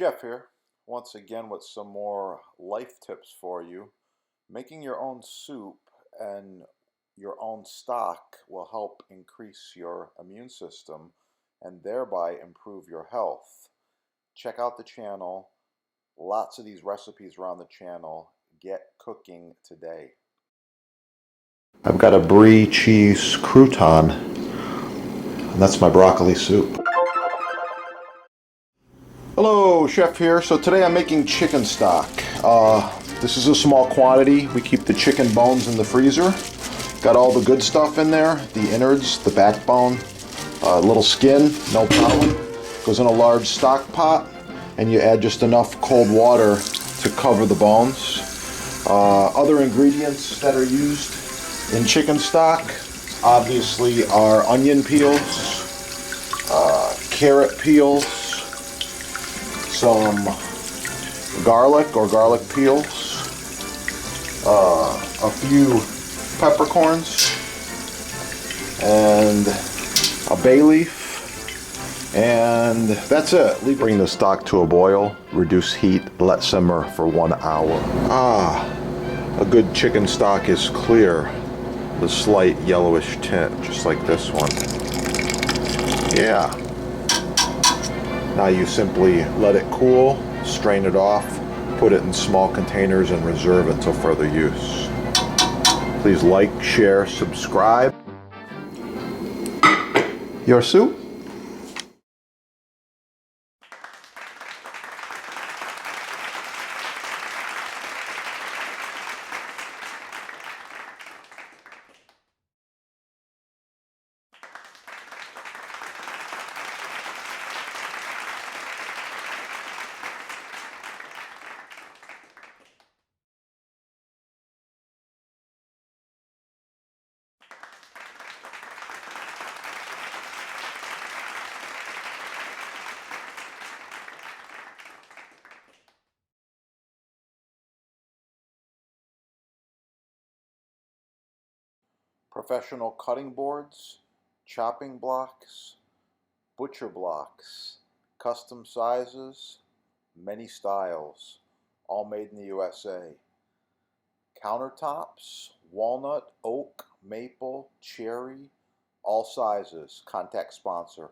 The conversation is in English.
Chef here, once again with some more life tips for you. Making your own soup and your own stock will help increase your immune system and thereby improve your health. Check out the channel. Lots of these recipes are on the channel. Get cooking today. I've got a brie cheese crouton, and that's my broccoli soup. Hello, Chef here. So today I'm making chicken stock. This is a small quantity. We keep the chicken bones in the freezer. Got all the good stuff in there, the innards, the backbone, little skin, no problem. Goes in a large stock pot, and you add just enough cold water to cover the bones. Other ingredients that are used in chicken stock obviously are onion peels, carrot peels, some garlic or garlic peels, a few peppercorns, and a bay leaf, and that's it. Bring the stock to a boil, reduce heat, let simmer for 1 hour. A good chicken stock is clear, the slight yellowish tint, just like this one. Yeah. Now you simply let it cool, strain it off, put it in small containers and reserve until further use. Please like, share, subscribe. Your soup? Professional cutting boards, chopping blocks, butcher blocks, custom sizes, many styles, all made in the USA. Countertops, walnut, oak, maple, cherry, all sizes. Contact sponsor.